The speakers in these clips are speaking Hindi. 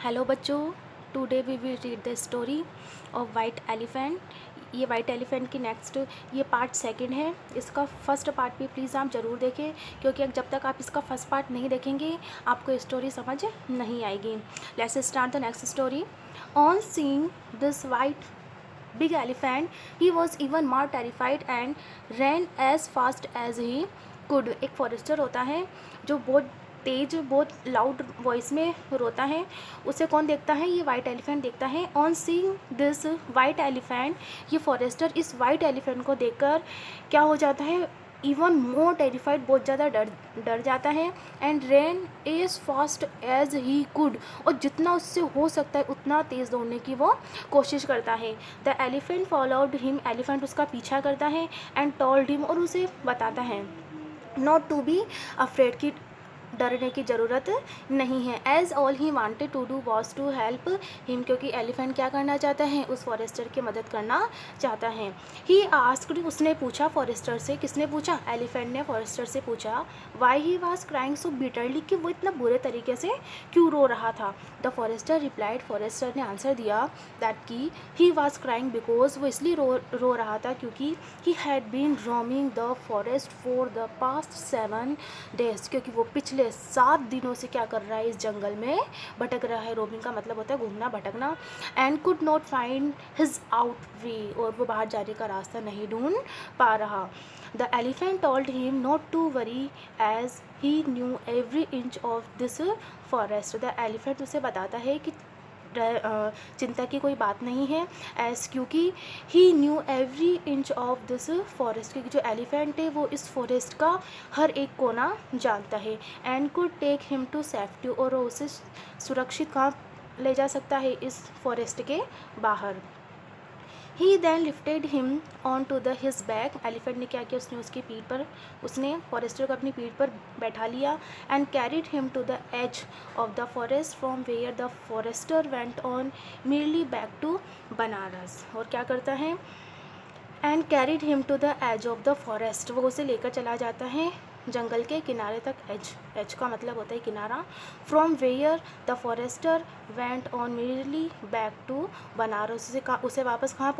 हेलो बच्चों, today we will read the story of white elephant. ये वाइट एलिफेंट की नेक्स्ट ये पार्ट सेकंड है। इसका फर्स्ट पार्ट भी प्लीज़ आप ज़रूर देखें, क्योंकि जब तक आप इसका फर्स्ट पार्ट नहीं देखेंगे आपको स्टोरी समझ नहीं आएगी। Let's start the next story. On seeing this white big elephant, he was even more terrified and ran as fast as he could। एक फॉरेस्टर होता है जो बहुत तेज बहुत लाउड वॉइस में रोता है। उसे कौन देखता है? ये वाइट एलिफेंट देखता है। On seeing this white elephant, ये फॉरेस्टर इस वाइट एलिफेंट को देखकर क्या हो जाता है? इवन मोर टेरिफाइड, बहुत ज़्यादा डर जाता है। And ran as fast as he could, और जितना उससे हो सकता है उतना तेज़ दौड़ने की वो कोशिश करता है। The elephant followed him, elephant उसका पीछा करता है। एंड टोल्ड हिम, और उसे बताता है नॉट टू बी अफ्रेड, की डरने की ज़रूरत नहीं है। As all he wanted to do was to help him, क्योंकि एलिफेंट क्या करना चाहता है? उस फॉरेस्टर की मदद करना चाहता है। ही आस्क्ड, उसने पूछा फॉरेस्टर से। किसने पूछा? एलिफेंट ने फॉरेस्टर से पूछा। Why he was crying so bitterly, कि वो इतना बुरे तरीके से क्यों रो रहा था। द फॉरेस्टर रिप्लाइड, फॉरेस्टर ने आंसर दिया दैट की ही वॉज क्राइंग बिकॉज, वो इसलिए रो रहा था क्योंकि he had been roaming the forest for the past 7 days, क्योंकि वो पिछले 7 दिनों से क्या कर रहा है? इस जंगल में भटक रहा है। रोमिंग का मतलब होता है घूमना भटकना। And could not find his out way, और वो बाहर जाने का रास्ता नहीं ढूंढ पा रहा। The elephant told him not to worry as he knew every inch of this forest. The elephant उसे बताता है कि चिंता की कोई बात नहीं है, एज क्योंकि he knew every inch of this forest, क्योंकि जो एलिफेंट है वो इस फॉरेस्ट का हर एक कोना जानता है। And could take him to safety, और वो उसे सुरक्षित कहाँ ले जा सकता है? इस फॉरेस्ट के बाहर। He then lifted him on to the his back, elephant ने क्या किया? उसने उसकी पीठ पर, उसने फॉरेस्टर को अपनी पीठ पर बैठा लिया। And carried him to the edge of the forest from where the forester went on merely back to Banaras. और क्या करता है? And carried him to the edge of the forest, वो उसे लेकर चला जाता है जंगल के किनारे तक। एज का मतलब होता है किनारा। From where the forester went on merely back to Banaras, उसे वापस कहाँ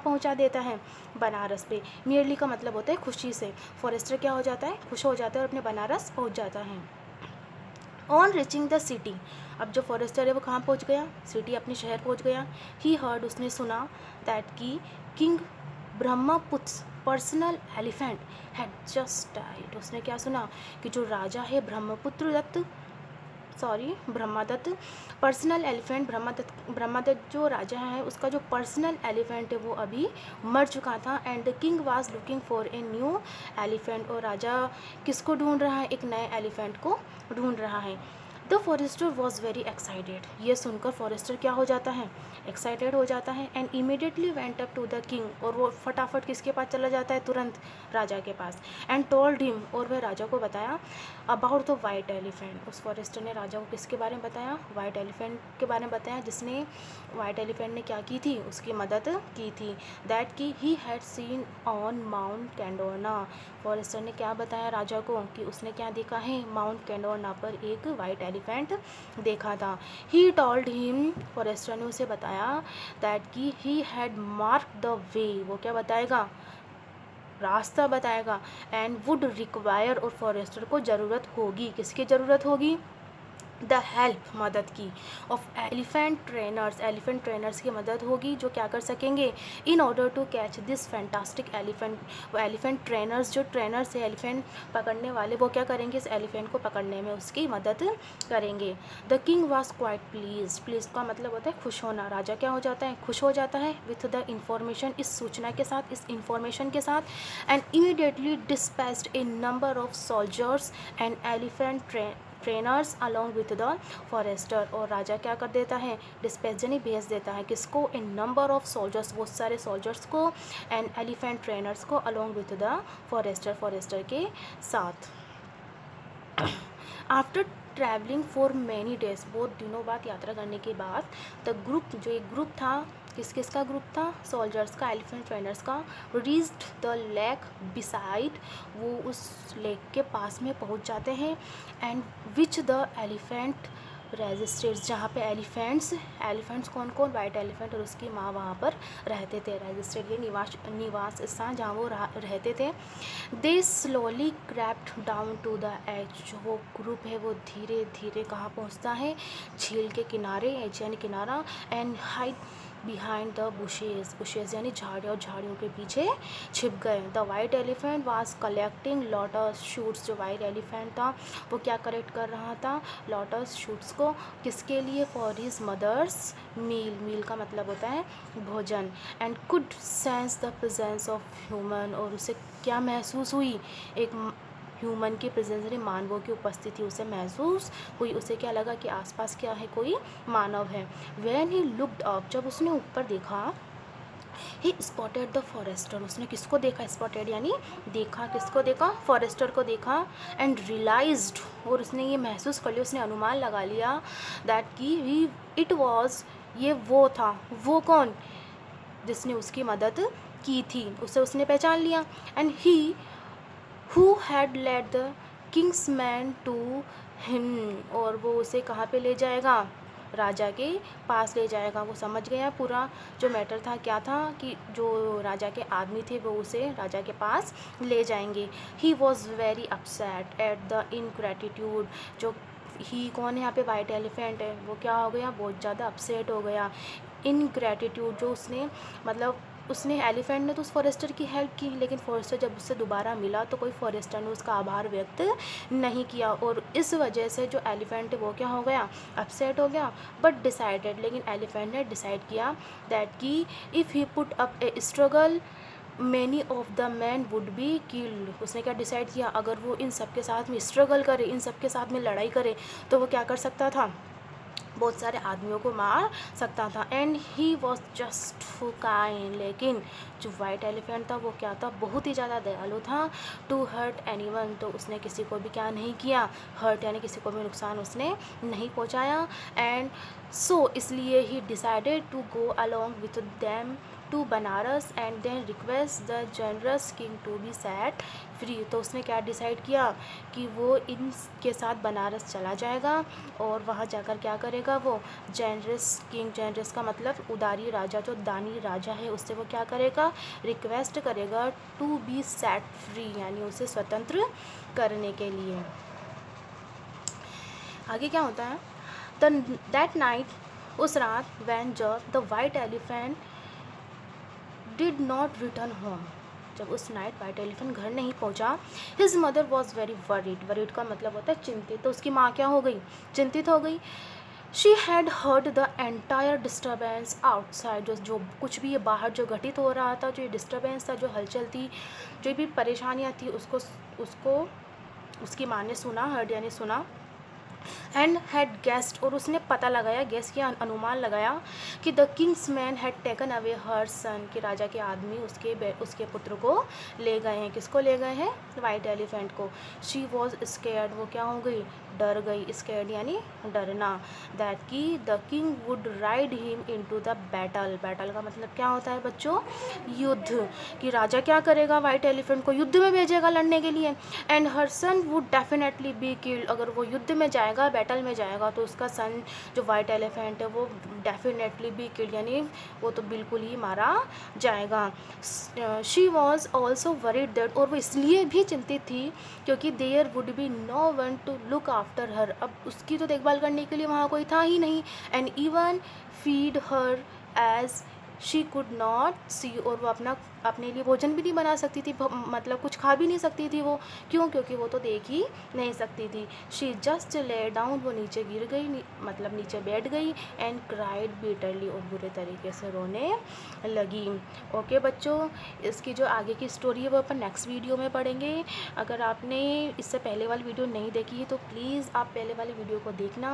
पहुँचा देता है? बनारस पे। मियरली का मतलब होता है खुशी से। फॉरेस्टर क्या हो जाता है? खुश हो जाता है और अपने बनारस पहुँच जाता है। ऑन रीचिंग द सिटी, अब जो फॉरेस्टर है वो कहाँ पहुँच गया? सिटी, अपने शहर पहुँच गया। ही हर्ड, उसने सुना दैट की king Brahmaputra personal elephant had just died, उसने क्या सुना? कि जो राजा है ब्रह्मादत्त पर्सनल एलिफेंट, ब्रह्मादत्त जो राजा है उसका जो पर्सनल एलिफेंट है वो अभी मर चुका था। And the king was looking for a new elephant, और राजा किसको ढूंढ रहा है? एक नए एलिफेंट को ढूंढ रहा है। The forester was very excited, ये सुनकर फॉरेस्टर क्या हो जाता है? एक्साइटेड हो जाता है। And immediately went up to the king, और वो फटाफट किसके पास चला जाता है? तुरंत राजा के पास। एंड टोल्ड हिम, और वह राजा को बताया अबाउट द वाइट एलिफेंट, उस फॉरेस्टर ने राजा को किसके बारे में बताया? वाइट एलिफेंट के बारे में बताया, जिसने वाइट एलिफेंट ने क्या की थी? उसकी मदद की थी। दैट की he had seen on Mount Kandona, forester ने क्या बताया राजा को? कि उसने क्या देखा है? माउंट कैंडोना पर एक वाइट एलिफेंट देखा था। ही टोल्ड हिम, फॉरेस्टर ने उसे बताया दैट की he had mark the way, वो क्या बताएगा? रास्ता बताएगा। एंड वुड रिक्वायर, और फॉरेस्टर को ज़रूरत होगी, किसकी ज़रूरत होगी? द हेल्प, मदद की, ऑफ एलिफेंट ट्रेनर्स की मदद होगी, जो क्या कर सकेंगे? In order to catch this fantastic elephant, वो एलिफेंट ट्रेनर्स, जो ट्रेनर्स है एलिफेंट पकड़ने वाले, वो क्या करेंगे? इस एलिफेंट को पकड़ने में उसकी मदद करेंगे। The king was quite please का मतलब होता है खुश होना। राजा क्या हो जाता है? खुश हो जाता है विथ द इंफॉर्मेशन, इस सूचना के साथ, इस इंफॉर्मेशन के साथ। And immediately dispatched a number of soldiers and elephant trainers along with the forester, और राजा क्या कर देता है? डिस्पैच यानी भेज देता है, किसको? इन नंबर ऑफ सोल्जर्स, बहुत सारे सोल्जर्स को, एंड एलिफेंट ट्रेनर्स को, अलॉन्ग विथ द फॉरेस्टर के साथ। After travelling for many days, बहुत दिनों बाद यात्रा करने के बाद, द ग्रुप, जो एक ग्रुप था, किसका ग्रुप था? सोल्जर्स का, एलिफेंट ट्रेनर्स का। रीच्ड द लेक बिसाइड, वो उस लेक के पास में पहुंच जाते हैं। एंड विच द एलिफेंट रजिस्ट्रेट्स, जहाँ पे एलिफेंट्स कौन कौन, वाइट एलिफेंट और उसकी माँ वहाँ पर रहते थे। रजिस्ट्रेट ये निवास स्थान जहाँ वो रहते थे। They slowly crept down to the edge, जो वो ग्रुप है वो धीरे धीरे कहाँ पहुँचता है, झील के किनारे, एज यानी किनारा, and hide behind the bushes यानी झाड़ियों के पीछे छिप गए। The white elephant was collecting lotus shoots, जो वाइट एलिफेंट था वो क्या कलेक्ट कर रहा था, लोटस शूट्स को, किसके लिए, फॉर हिज मदर्स मील का मतलब होता है भोजन। And could sense the presence of human, और उसे क्या महसूस हुई, एक ह्यूमन की प्रेजेंस यानी मानवों की उपस्थिति उसे महसूस हुई। उसे क्या लगा कि आसपास क्या है, कोई मानव है। व्हेन ही लुक्ड अप, जब उसने ऊपर देखा, ही स्पॉटेड द फॉरेस्टर, उसने किसको देखा, स्पॉटेड यानी देखा, किसको देखा, फॉरेस्टर को देखा। एंड रियलाइज्ड, और उसने ये महसूस कर लिया, उसने अनुमान लगा लिया, दैट कि ही इट वॉज, ये वो था, वो कौन, जिसने उसकी मदद की थी, उसे उसने पहचान लिया। And he who had led the king's men to him, और वो उसे कहाँ पे ले जाएगा, राजा के पास ले जाएगा। वो समझ गया पूरा जो मैटर था, क्या था कि जो राजा के आदमी थे वो उसे राजा के पास ले जाएंगे। He was very upset at the ingratitude, जो ही कौन है यहाँ पे, वाइट एलिफेंट है, वो क्या हो गया, बहुत ज़्यादा अपसेट हो गया। इनग्रैटिट्यूड, जो उसने मतलब उसने एलिफेंट ने तो उस फॉरेस्टर की हेल्प की, लेकिन फॉरेस्टर जब उससे दोबारा मिला तो कोई फॉरेस्टर ने उसका आभार व्यक्त नहीं किया, और इस वजह से जो एलिफेंट है वो क्या हो गया, अपसेट हो गया। बट डिसाइडेड, लेकिन एलिफेंट ने डिसाइड किया दैट कि if he put up A struggle many of the man would be killed, उसने क्या डिसाइड किया, अगर वो इन सब के साथ में स्ट्रगल करे, इन सब के साथ में लड़ाई करे, तो वो क्या कर सकता था, बहुत सारे आदमियों को मार सकता था। And he was just kind, लेकिन जो वाइट एलिफेंट था वो क्या था, बहुत ही ज़्यादा दयालु था। टू हर्ट एनीवन, तो उसने किसी को भी क्या नहीं किया, हर्ट यानी किसी को भी नुकसान उसने नहीं पहुंचाया। एंड सो इसलिए he decided to go along with them to Banaras and then request the generous king to be set free, तो उसने क्या डिसाइड किया कि वो इनके साथ बनारस चला जाएगा, और वहाँ जाकर क्या करेगा, वो जनरस किंग, जनरस का मतलब उदारी राजा, जो दानी राजा है, उससे वो क्या करेगा, रिक्वेस्ट करेगा टू बी सेट फ्री, यानी उसे स्वतंत्र करने के लिए। आगे क्या होता है, दैट नाइट, उस रात, व्हेन जब the white elephant did not return home, जब उस नाइट वाइट एलिफेंट घर नहीं पहुंचा, his mother was very worried का मतलब होता है चिंतित, तो उसकी माँ क्या हो गई, चिंतित हो गई। She had heard the entire disturbance outside, जो कुछ भी ये बाहर जो घटित हो रहा था, जो ये डिस्टर्बेंस था, जो हलचल थी, जो भी परेशानियाँ थी, उसको उसकी माँ ने सुना, हर्ड यानी सुना। एंड हैड गेस्ट, और उसने पता लगाया, गेस किया, अनुमान लगाया कि the king's man had taken away her son, कि राजा के आदमी उसके पुत्र को ले गए हैं, किसको ले गए हैं, वाइट एलिफेंट को। शी वॉज स्केर्ड, वो क्या हो गई, डर गई, स्केर्ड यानी डरना। दैट कि the king would ride him into the battle, battle का मतलब क्या होता है बच्चों, युद्ध, कि राजा क्या करेगा, वाइट एलिफेंट को युद्ध में भेजेगा लड़ने के लिए। And her son would definitely be killed, अगर वो युद्ध में जाएगा, बैटल में जाएगा, तो उसका सन जो वाइट एलिफेंट है वो डेफिनेटली बी किल्ड, यानी वो तो बिल्कुल ही मारा जाएगा। She was also worried that, और वो इसलिए भी चिंतित थी क्योंकि there would be no one to look after her, अब उसकी तो देखभाल करने के लिए वहाँ कोई था ही नहीं। And even feed her as she could not see, और वो अपने लिए भोजन भी नहीं बना सकती थी, मतलब कुछ खा भी नहीं सकती थी वो, क्यों, क्योंकि वो तो देख ही नहीं सकती थी। शी जस्ट ले डाउन, वो नीचे गिर गई, मतलब नीचे बैठ गई। एंड क्राइड बिटरली, और बुरे तरीके से रोने लगी। ओके बच्चों, इसकी जो आगे की स्टोरी है वो अपन नेक्स्ट वीडियो में पढ़ेंगे। अगर आपने इससे पहले वाली वीडियो नहीं देखी है तो प्लीज़ आप पहले वाली वीडियो को देखना,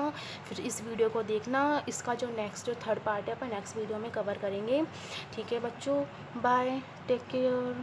फिर इस वीडियो को देखना। इसका जो नेक्स्ट जो थर्ड पार्ट है अपन नेक्स्ट वीडियो में कवर करेंगे। ठीक है बच्चों, बाय, टेक केयर।